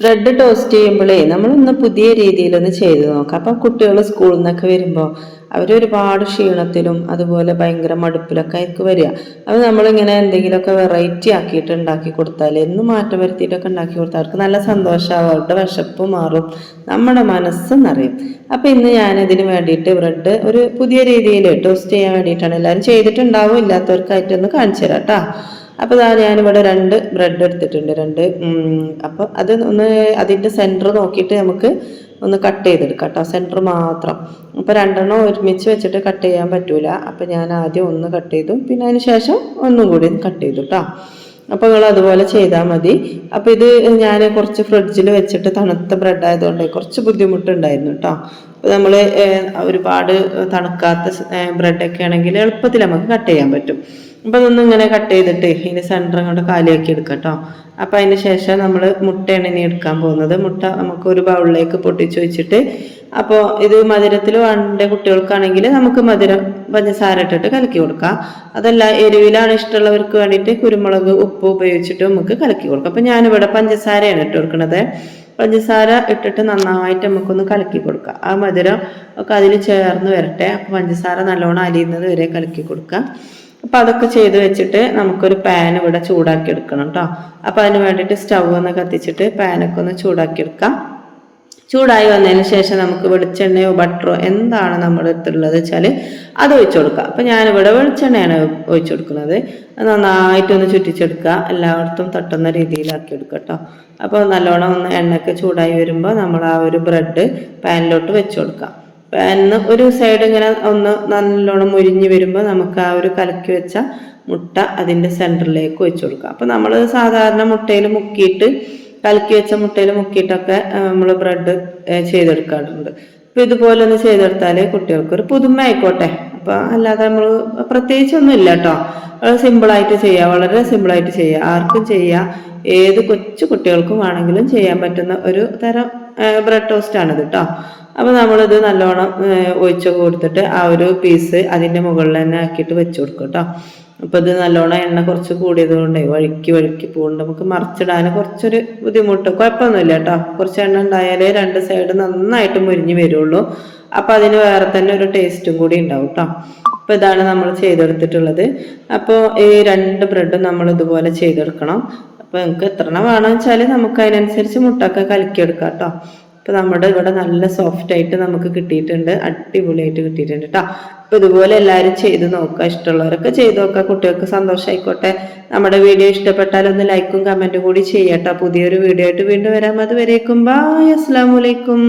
Bread toast ചെയ്യുമ്പോഴേ നമ്മളൊന്ന് പുതിയ രീതിയിലൊന്ന് ചെയ്ത് നോക്കാം. അപ്പം കുട്ടികൾ സ്കൂളിൽ നിന്നൊക്കെ വരുമ്പോൾ അവരൊരുപാട് ക്ഷീണത്തിലും അതുപോലെ ഭയങ്കര മടുപ്പിലൊക്കെ ആയിരിക്കും വരിക. അപ്പോൾ നമ്മളിങ്ങനെ എന്തെങ്കിലുമൊക്കെ വെറൈറ്റി ആക്കിയിട്ട് ഉണ്ടാക്കി കൊടുത്താൽ, എന്നും മാറ്റം വരുത്തിയിട്ടൊക്കെ ഉണ്ടാക്കി കൊടുത്താൽ അവർക്ക് നല്ല സന്തോഷമാവും, അവരുടെ വിശപ്പ് മാറും, നമ്മുടെ മനസ്സും നിറയും. അപ്പോൾ ഇന്ന് ഞാനിതിന് വേണ്ടിയിട്ട് ബ്രെഡ് ഒരു പുതിയ രീതിയിൽ ടോസ്റ്റ് ചെയ്യാൻ വേണ്ടിയിട്ടാണ്. എല്ലാവരും ചെയ്തിട്ടുണ്ടാവും, ഇല്ലാത്തവർക്കായിട്ടൊന്ന് കാണിച്ചു തരാം കേട്ടോ. അപ്പോൾ ഞാനിവിടെ 2 ബ്രെഡ് എടുത്തിട്ടുണ്ട്. അപ്പോൾ അത് ഒന്ന് അതിൻ്റെ സെൻറ്റർ നോക്കിയിട്ട് നമുക്ക് ഒന്ന് കട്ട് ചെയ്തെടുക്കാം കേട്ടോ, സെൻറ്റർ മാത്രം. അപ്പോൾ 2 ഒരുമിച്ച് വെച്ചിട്ട് കട്ട് ചെയ്യാൻ പറ്റൂല. അപ്പോൾ ഞാൻ ആദ്യം ഒന്ന് കട്ട് ചെയ്തു, പിന്നെ അതിന് ശേഷം ഒന്നും കൂടി കട്ട് ചെയ്തു കേട്ടോ. അപ്പോൾ നിങ്ങൾ അതുപോലെ ചെയ്താൽ മതി. അപ്പോൾ ഇത് ഞാൻ കുറച്ച് ഫ്രിഡ്ജിൽ വെച്ചിട്ട് തണുത്ത ബ്രെഡ് ആയതുകൊണ്ട് കുറച്ച് ബുദ്ധിമുട്ടുണ്ടായിരുന്നു കേട്ടോ. അപ്പോൾ നമ്മൾ ഒരുപാട് തണുക്കാത്ത ബ്രെഡൊക്കെ ആണെങ്കിൽ എളുപ്പത്തിൽ നമുക്ക് കട്ട് ചെയ്യാൻ പറ്റും. അപ്പോൾ അതൊന്നും ഇങ്ങനെ കട്ട് ചെയ്തിട്ട് ഇതിൻ്റെ സെൻറ്റർ അങ്ങോട്ട് കാലിയാക്കി എടുക്കാം കേട്ടോ. അപ്പോൾ അതിന് ശേഷം നമ്മൾ മുട്ടയാണ് ഇനി എടുക്കാൻ പോകുന്നത്. മുട്ട നമുക്ക് ഒരു ബൗളിലേക്ക് പൊട്ടിച്ച് വെച്ചിട്ട്, അപ്പോൾ ഇത് മധുരത്തിൽ വേണ്ട കുട്ടികൾക്കാണെങ്കിൽ നമുക്ക് പഞ്ചസാര ഇട്ടിട്ട് കലക്കി കൊടുക്കാം. അതല്ല എരിവിലാണ് ഇഷ്ടമുള്ളവർക്ക് വേണ്ടിയിട്ട് കുരുമുളക് ഉപ്പ് ഉപയോഗിച്ചിട്ട് നമുക്ക് കലക്കി കൊടുക്കാം. അപ്പോൾ ഞാനിവിടെ പഞ്ചസാരയാണ് ഇട്ട് കൊടുക്കുന്നത്. പഞ്ചസാര ഇട്ടിട്ട് നന്നായിട്ട് നമുക്കൊന്ന് കലക്കി കൊടുക്കാം. ആ മധുരം ഒക്കെ അതിൽ ചേർന്ന് വരട്ടെ. അപ്പോൾ പഞ്ചസാര നല്ലോണം അലിയുന്നത് വരെ കലക്കി കൊടുക്കാം. അപ്പം അതൊക്കെ ചെയ്ത് വെച്ചിട്ട് നമുക്കൊരു പാൻ ഇവിടെ ചൂടാക്കി എടുക്കണം കേട്ടോ. അപ്പം അതിന് വേണ്ടിയിട്ട് സ്റ്റൗ ഒന്ന് കത്തിച്ചിട്ട് പാനൊക്കെ ഒന്ന് ചൂടാക്കി എടുക്കാം. ചൂടായി വന്നതിന് ശേഷം നമുക്ക് വെളിച്ചെണ്ണയോ ബട്ടറോ എന്താണ് നമ്മുടെ അടുത്തുള്ളത് വെച്ചാൽ അത് ഒഴിച്ചു കൊടുക്കുക. അപ്പം ഞാനിവിടെ വെളിച്ചെണ്ണയാണ് ഒഴിച്ചു കൊടുക്കുന്നത്. നന്നായിട്ടൊന്ന് ചുറ്റിച്ചെടുക്കുക, എല്ലായിടത്തും തട്ടുന്ന രീതിയിലാക്കി എടുക്കുക കേട്ടോ. അപ്പോൾ നല്ലോണം ഒന്ന് എണ്ണയൊക്കെ ചൂടായി വരുമ്പോൾ നമ്മൾ ആ ഒരു ബ്രെഡ് പാനിലോട്ട് വെച്ച് കൊടുക്കാം. പാനിന് ഒരു സൈഡ് ഇങ്ങനെ ഒന്ന് നല്ലോണം മുരിഞ്ഞ് വരുമ്പോൾ നമുക്ക് ആ ഒരു കലക്കി വെച്ച മുട്ട അതിൻ്റെ സെൻറ്ററിലേക്ക് വെച്ച് കൊടുക്കാം. അപ്പോൾ നമ്മൾ സാധാരണ മുട്ടയിൽ മുക്കിയിട്ട് കലക്കി വെച്ച മുട്ടയിൽ മുക്കിയിട്ടൊക്കെ നമ്മൾ ബ്രെഡ് ചെയ്തെടുക്കാറുണ്ട്. അപ്പോൾ ഇതുപോലെ ഒന്ന് ചെയ്തെടുത്താൽ കുട്ടികൾക്കൊരു പുതുമ ആയിക്കോട്ടെ. അപ്പോൾ അല്ലാതെ നമ്മൾ പ്രത്യേകിച്ചൊന്നും ഇല്ല കേട്ടോ. സിമ്പിളായിട്ട് ചെയ്യുക, വളരെ സിമ്പിളായിട്ട് ചെയ്യുക, ആർക്കും ചെയ്യാം, ഏത് കൊച്ചു കുട്ടികൾക്കും ആണെങ്കിലും ചെയ്യാൻ പറ്റുന്ന ഒരു തരം ബ്രെഡ് ടോസ്റ്റാണിത് കേട്ടോ. അപ്പോൾ നമ്മളിത് നല്ലോണം ഒഴിച്ചൊക്കെ കൊടുത്തിട്ട് ആ ഒരു പീസ് അതിൻ്റെ മുകളിൽ തന്നെ ആക്കിയിട്ട് വെച്ച് കൊടുക്കും കേട്ടോ. അപ്പോൾ ഇത് നല്ലോണം എണ്ണ കുറച്ച് കൂടിയത് കൊണ്ട് വഴുക്കി പോകുന്നുണ്ട്. നമുക്ക് മറിച്ചിടാൻ കുറച്ചൊരു ബുദ്ധിമുട്ട്, കുഴപ്പമൊന്നുമില്ല കേട്ടോ. കുറച്ച് എണ്ണ ഉണ്ടായാലേ 2 സൈഡ് നന്നായിട്ട് മുരിഞ്ഞ് വരുള്ളൂ. അപ്പോൾ അതിന് വേറെ തന്നെ ഒരു ടേസ്റ്റും കൂടി ഉണ്ടാവും കേട്ടോ. അപ്പോൾ ഇതാണ് നമ്മൾ ചെയ്തെടുത്തിട്ടുള്ളത്. അപ്പോൾ ഈ 2 ബ്രെഡും നമ്മൾ ഇതുപോലെ ചെയ്തെടുക്കണം. അപ്പോൾ നിങ്ങൾക്ക് എത്ര എണ്ണം വേണമെന്ന് വെച്ചാൽ നമുക്ക് അതിനനുസരിച്ച് മുട്ടൊക്കെ കലക്കിയെടുക്കാം കേട്ടോ. അപ്പോൾ നമ്മുടെ ഇവിടെ നല്ല സോഫ്റ്റ് ആയിട്ട് നമുക്ക് കിട്ടിയിട്ടുണ്ട്, അടിപൊളിയായിട്ട് കിട്ടിയിട്ടുണ്ട് കേട്ടോ. അപ്പോൾ ഇതുപോലെ എല്ലാവരും ചെയ്ത് നോക്കുക, ഇഷ്ടമുള്ളവരൊക്കെ ചെയ്ത് നോക്കുക, കുട്ടികൾക്ക് സന്തോഷമായിക്കോട്ടെ. നമ്മുടെ വീഡിയോ ഇഷ്ടപ്പെട്ടാൽ ഒന്ന് ലൈക്കും കമൻറ്റും കൂടി ചെയ്യട്ടോ. പുതിയൊരു വീഡിയോ ആയിട്ട് വീണ്ടും വരാം. അതുവരേക്കും ബൈ, അസ്സലാമു അലൈക്കും.